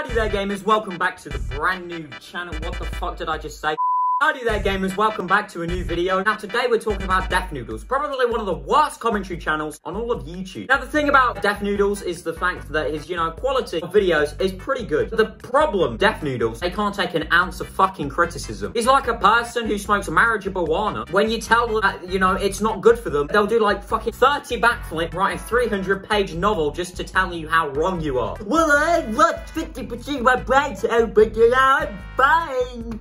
Howdy there gamers, welcome back to the brand new channel. What the fuck did I just say? Howdy there gamers, welcome back to a new video. Now today we're talking about Deaf Noodles, probably one of the worst commentary channels on all of YouTube. Now the thing about Deaf Noodles is the fact that his, quality of videos is pretty good. The problem, Deaf Noodles, they can't take an ounce of fucking criticism. He's like a person who smokes marijuana. When you tell them that, it's not good for them, they'll do like fucking 30 backflip, write a 300-page novel just to tell you how wrong you are. Well, I lost 50% of my brains open and I'm fine.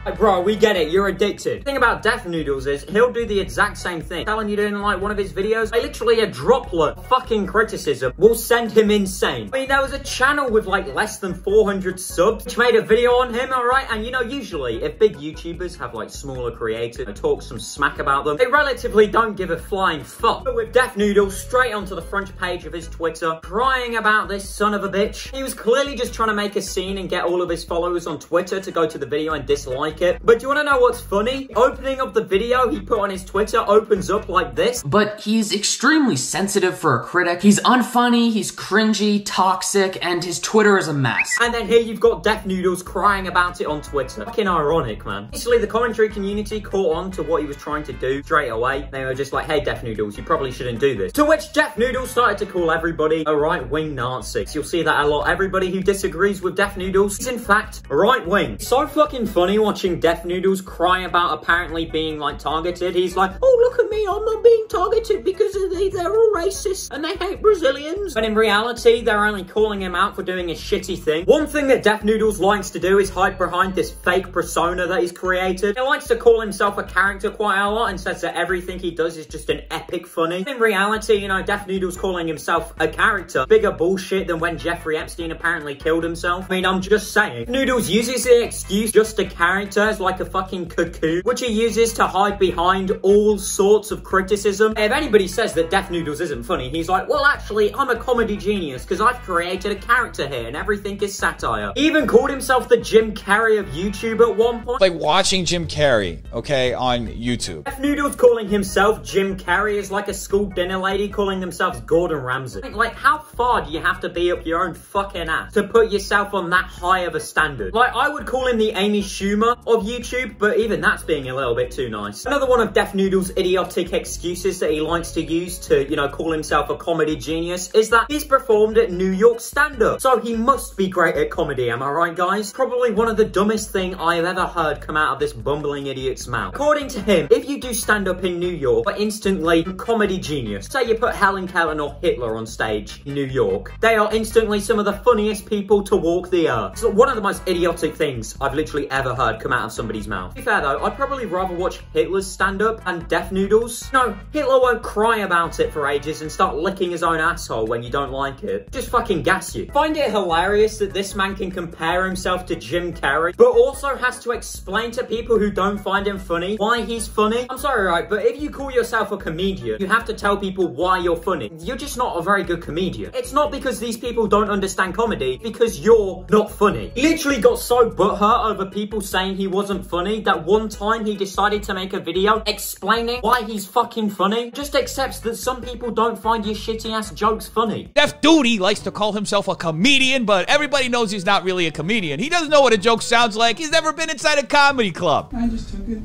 Like, bro, we get it, you're addicted. The thing about Deaf Noodles is, he'll do the exact same thing. Telling you in like one of his videos, literally a droplet of fucking criticism will send him insane. I mean, there was a channel with like less than 400 subs, which made a video on him, alright? And usually, if big YouTubers have like smaller creators and talk some smack about them, they relatively don't give a flying fuck. But with Deaf Noodles, straight onto the front page of his Twitter, crying about this son of a bitch. He was clearly just trying to make a scene and get all of his followers on Twitter to go to the video and dislike it. But do you want to know what's funny? Opening of the video he put on his Twitter opens up like this. But he's extremely sensitive for a critic. He's unfunny, he's cringy, toxic, and his Twitter is a mess. And then here you've got Deaf Noodles crying about it on Twitter. Fucking ironic, man. Basically, the commentary community caught on to what he was trying to do straight away. They were just like, hey, Deaf Noodles, you probably shouldn't do this. To which Deaf Noodles started to call everybody a right-wing Nazi. You'll see that a lot. Everybody who disagrees with Deaf Noodles is, in fact, right-wing. So fucking funny watching Deaf Noodles cry about apparently being like targeted. He's like, oh, look at me, I'm not being targeted because they're all racist and they hate Brazilians. But in reality, they're only calling him out for doing a shitty thing. One thing that Deaf Noodles likes to do is hide behind this fake persona that he's created. He likes to call himself a character quite a lot and says that everything he does is just an epic funny. In reality, Deaf Noodles calling himself a character, bigger bullshit than when Jeffrey Epstein apparently killed himself. I mean, I'm just saying. Noodles uses the excuse just a character as like a fucking cocoon, which he uses to hide behind all sorts of criticism. If anybody says that Deaf Noodles isn't funny, he's like, well, actually, I'm a comedy genius because I've created a character here and everything is satire. He even called himself the Jim Carrey of YouTube at one point. Like watching Jim Carrey, okay, on YouTube. Deaf Noodles calling himself Jim Carrey is like a school dinner lady calling themselves Gordon Ramsay. Like, how far do you have to be up your own fucking ass to put yourself on that high of a standard? Like, I would call him the Amy Schumer of YouTube, but even that's being a little bit too nice. Another one of Deaf Noodles' idiotic excuses that he likes to use to, call himself a comedy genius is that he's performed at New York stand-up. So he must be great at comedy, am I right, guys? Probably one of the dumbest thing I've ever heard come out of this bumbling idiot's mouth. According to him, if you do stand-up in New York, you're instantly comedy genius. Say you put Helen Keller or Hitler on stage in New York. They are instantly some of the funniest people to walk the earth. It's one of the most idiotic things I've literally ever heard come out of somebody's mouth. To be fair though, I'd probably rather watch Hitler's stand-up and Deaf Noodles. No, Hitler won't cry about it for ages and start licking his own asshole when you don't like it. Just fucking gas you. Find it hilarious that this man can compare himself to Jim Carrey, but also has to explain to people who don't find him funny why he's funny. I'm sorry, right, but if you call yourself a comedian, you have to tell people why you're funny. You're just not a very good comedian. It's not because these people don't understand comedy, because you're not funny. He literally got so butthurt over people saying he wasn't funny that one time he decided to make a video explaining why he's fucking funny. Just accepts that some people don't find your shitty ass jokes funny. Deaf Duty likes to call himself a comedian, but everybody knows he's not really a comedian. He doesn't know what a joke sounds like. He's never been inside a comedy club. I just took a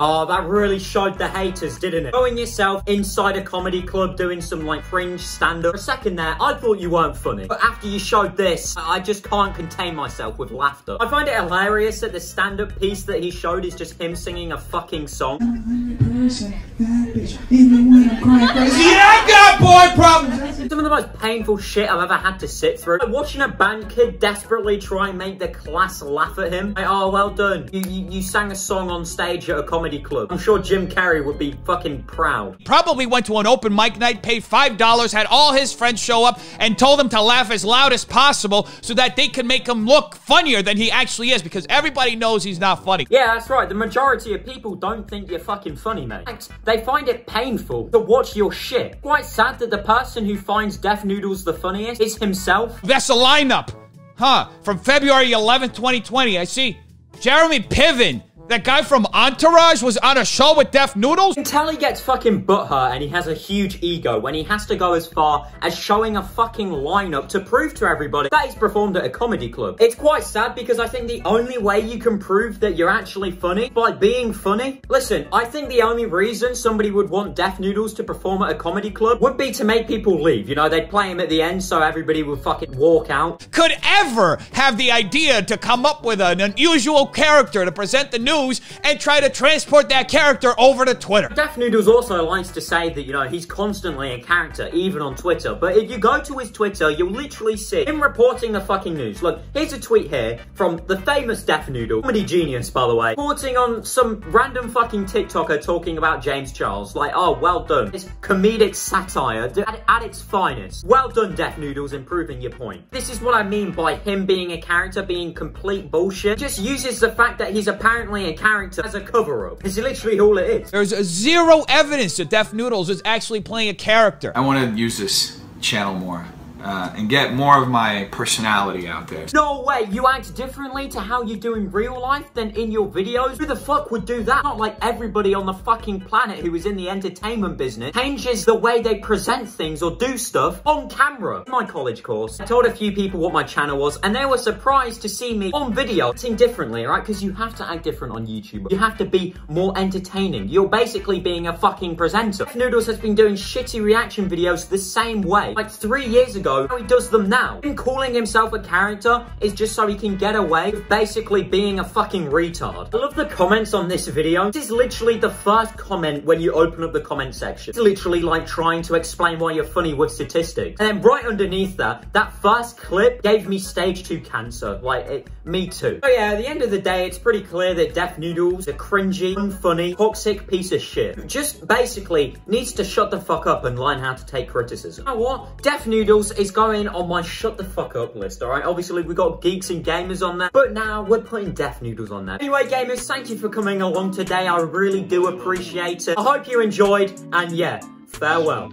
Oh, that really showed the haters, didn't it? Going yourself inside a comedy club doing some like fringe stand-up. For a second there, I thought you weren't funny. But after you showed this, I just can't contain myself with laughter. I find it hilarious that the stand-up piece that he showed is just him singing a fucking song. 100% that bitch, even when I'm crying crazy. Yeah, I got boy problems! Some of the most painful shit I've ever had to sit through. Like watching a band kid desperately try and make the class laugh at him. Like, oh, well done. You sang a song on stage at a comedy club. I'm sure Jim Carrey would be fucking proud. Probably went to an open mic night, paid $5, had all his friends show up, and told them to laugh as loud as possible so that they could make him look funnier than he actually is, because everybody knows he's not funny. Yeah, that's right. The majority of people don't think you're fucking funny, mate. They find it painful to watch your shit. Quite sad that the person who finds Deaf Noodles the funniest is himself. That's the lineup. Huh. From February 11th, 2020, I see Jeremy Piven That guy from Entourage was on a show with Def Noodles? You can tell he gets fucking butthurt and he has a huge ego when he has to go as far as showing a fucking lineup to prove to everybody that he's performed at a comedy club. It's quite sad because I think the only way you can prove that you're actually funny is by being funny. Listen, I think the only reason somebody would want Def Noodles to perform at a comedy club would be to make people leave. You know, they'd play him at the end so everybody would fucking walk out. Could ever have the idea to come up with an unusual character to present the news and try to transport that character over to Twitter. Def Noodles also likes to say that, you know, he's constantly a character, even on Twitter. But if you go to his Twitter, you'll literally see him reporting the fucking news. Look, here's a tweet here from the famous Def Noodle, comedy genius, by the way, reporting on some random fucking TikToker talking about James Charles. Like, oh, well done. It's comedic satire at its finest. Well done, Def Noodles, improving your point. This is what I mean by him being a character being complete bullshit. He just uses the fact that he's apparently a character as a cover-up. It's literally all it is. There's zero evidence that Def Noodles is actually playing a character. I want to use this channel more and get more of my personality out there. No way, you act differently to how you do in real life than in your videos? Who the fuck would do that? Not like everybody on the fucking planet who is in the entertainment business changes the way they present things or do stuff on camera. In my college course, I told a few people what my channel was and they were surprised to see me on video acting differently, right? Because you have to act different on YouTube. You have to be more entertaining. You're basically being a fucking presenter. Noodles has been doing shitty reaction videos the same way, like 3 years ago. How he does them now. Him calling himself a character is just so he can get away with basically being a fucking retard. I love the comments on this video. This is literally the first comment when you open up the comment section. It's literally like trying to explain why you're funny with statistics. And then right underneath that first clip gave me stage 2 cancer. Like, me too. So yeah, at the end of the day, it's pretty clear that Def Noodles is a cringy, unfunny, toxic piece of shit who just basically needs to shut the fuck up and learn how to take criticism. You know what? Def Noodles is going on my shut the fuck up list, alright? Obviously, we got geeks and gamers on there, but now we're putting Def Noodles on there. Anyway, gamers, thank you for coming along today. I really do appreciate it. I hope you enjoyed, and yeah, farewell.